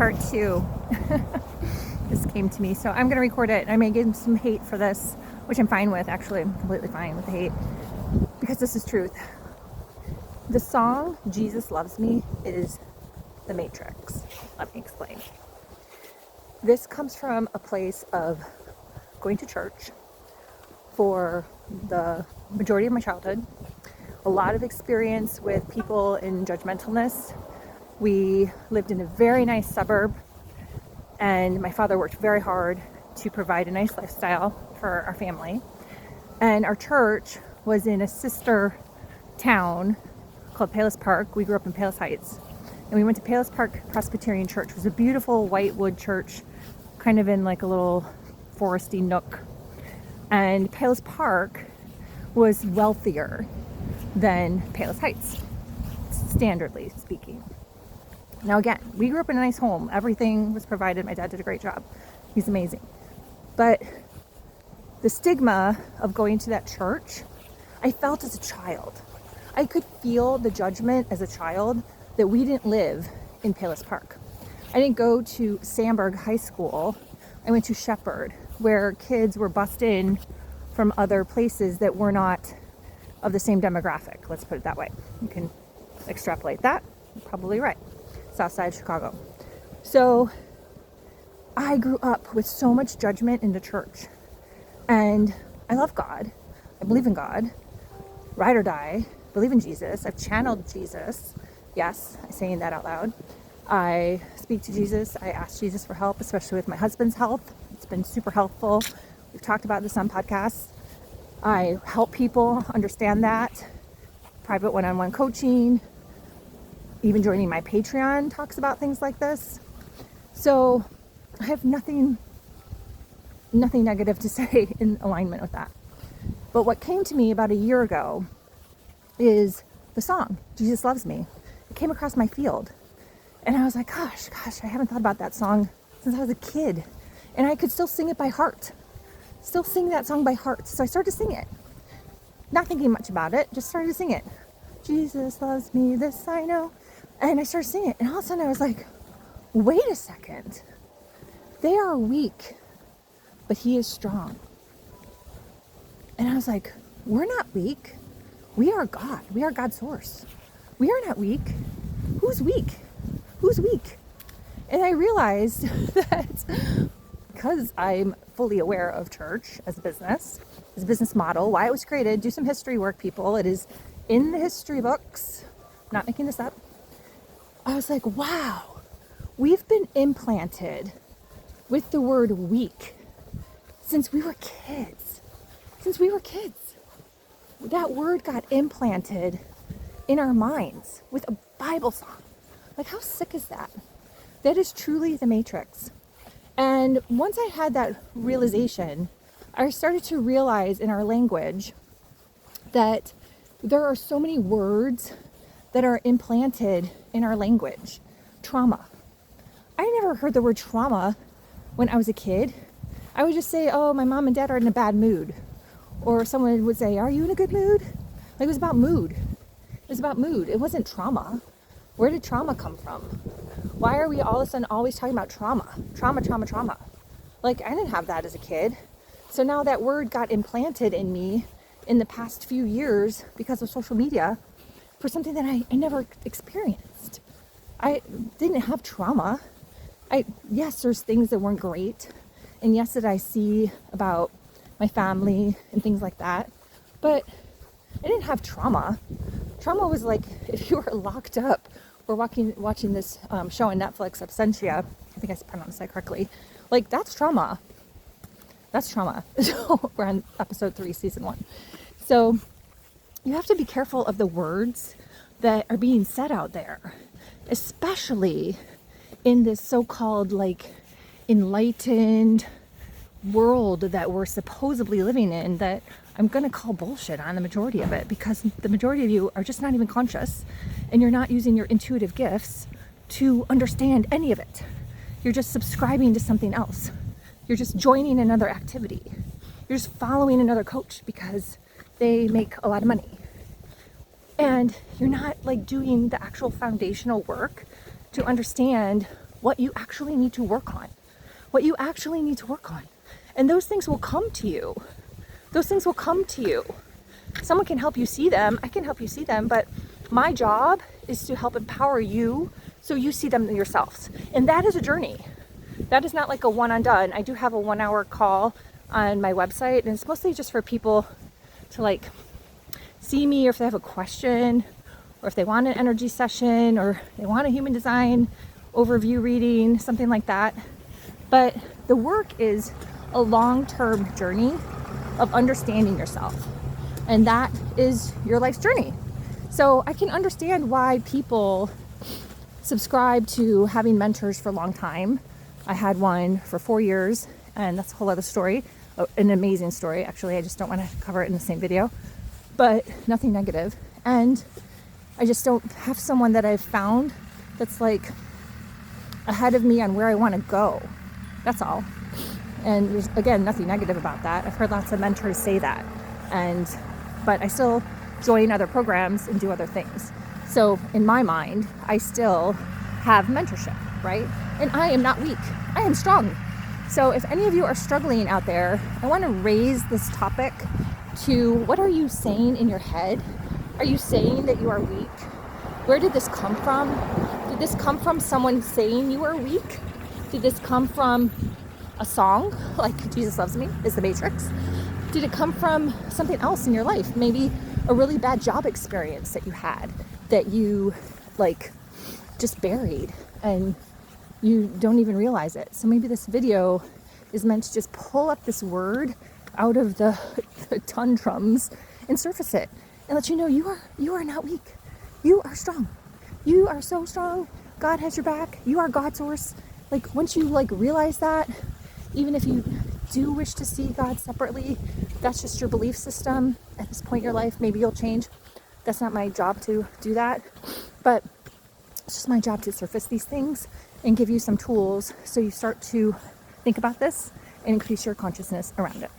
part 2. This came to me, so I'm going to record it. I may get some hate for this, which I'm fine with. Actually, I'm completely fine with the hate because this is truth. The song Jesus Loves Me is The Matrix. Let me explain. This comes from a place of going to church for the majority of my childhood. A lot of experience with people in judgmentalness. We lived in a very nice suburb, and my father worked very hard to provide a nice lifestyle for our family. And our church was in a sister town called Palos Park. We grew up in Palos Heights. And we went to Palos Park Presbyterian Church. It was a beautiful white wood church, kind of in like a little foresty nook. And Palos Park was wealthier than Palos Heights, standardly speaking. Now again, we grew up in a nice home. Everything was provided. My dad did a great job. He's amazing. But the stigma of going to that church, I felt as a child. I could feel the judgment as a child that we didn't live in Palos Park. I didn't go to Sandburg High School. I went to Shepherd, where kids were bussed in from other places that were not of the same demographic. Let's put it that way. You can extrapolate that. You're probably right. South Side Chicago. So I grew up with so much judgment in the church. And I love God. I believe in God. Ride or die. Believe in Jesus. I've channeled Jesus. Yes, I'm saying that out loud. I speak to Jesus. I ask Jesus for help, especially with my husband's health. It's been super helpful. We've talked about this on podcasts. I help people understand that. Private one-on-one coaching. Even joining my Patreon talks about things like this. So I have nothing negative to say in alignment with that. But what came to me about a year ago is the song, Jesus Loves Me. It came across my field. And I was like, gosh, I haven't thought about that song since I was a kid. And I could still sing it by heart. Still sing that song by heart. So I started to sing it. Not thinking much about it, just started to sing it. Jesus loves me, this I know. And I started singing it, and all of a sudden I was like, wait a second. They are weak, but he is strong. And I was like, we're not weak. We are God. We are God's source. We are not weak. Who's weak? Who's weak? And I realized that because I'm fully aware of church as a business model, why it was created, do some history work, people. It is in the history books. I'm not making this up. I was like, wow, we've been implanted with the word weak since we were kids. That word got implanted in our minds with a Bible song. Like, how sick is that? That is truly the Matrix. And once I had that realization, I started to realize in our language that there are so many words that are implanted in our language. Trauma. I never heard the word trauma when I was a kid. I would just say, oh, my mom and dad are in a bad mood. Or someone would say, are you in a good mood? Like, it was about mood. It wasn't trauma. Where did trauma come from? Why are we all of a sudden always talking about trauma? Trauma. Like, I didn't have that as a kid. So now that word got implanted in me in the past few years because of social media for something that I never experienced. I didn't have trauma. Yes, there's things that weren't great. And yes, that I see about my family and things like that. But I didn't have trauma. Trauma was like if you were locked up or watching this show on Netflix, Absentia. I think I pronounced that correctly. Like, that's trauma. So we're on episode 3, season 1. So you have to be careful of the words that are being said out there, especially in this so-called like enlightened world that we're supposedly living in, that I'm going to call bullshit on the majority of it, because the majority of you are just not even conscious, and you're not using your intuitive gifts to understand any of it. You're just subscribing to something else. You're just joining another activity. You're just following another coach because they make a lot of money. And you're not like doing the actual foundational work to understand what you actually need to work on. What you actually need to work on. And those things will come to you. Those things will come to you. Someone can help you see them. I can help you see them, but my job is to help empower you so you see them yourselves. And that is a journey. That is not like a one and done. I do have a 1 hour call on my website, and it's mostly just for people to like see me, or if they have a question, or if they want an energy session, or they want a human design overview reading, something like that. But the work is a long-term journey of understanding yourself. And that is your life's journey. So I can understand why people subscribe to having mentors for a long time. I had one for 4 years, and that's a whole other story, an amazing story. Actually, I just don't want to cover it in the same video, but nothing negative. And I just don't have someone that I've found that's like ahead of me on where I want to go. That's all. And there's, again, nothing negative about that. I've heard lots of mentors say that. But I still join other programs and do other things. So in my mind, I still have mentorship, right? And I am not weak. I am strong. So if any of you are struggling out there, I want to raise this topic to what are you saying in your head? Are you saying that you are weak? Where did this come from? Did this come from someone saying you are weak? Did this come from a song like Jesus Loves Me is the Matrix? Did it come from something else in your life? Maybe a really bad job experience that you had that you like just buried and you don't even realize it. So maybe this video is meant to just pull up this word out of the tundrums and surface it and let you know you are not weak. You are strong. You are so strong. God has your back. You are God's source. Like once you like realize that, even if you do wish to see God separately, that's just your belief system at this point in your life. Maybe you'll change. That's not my job to do that, but it's just my job to surface these things and give you some tools so you start to think about this and increase your consciousness around it.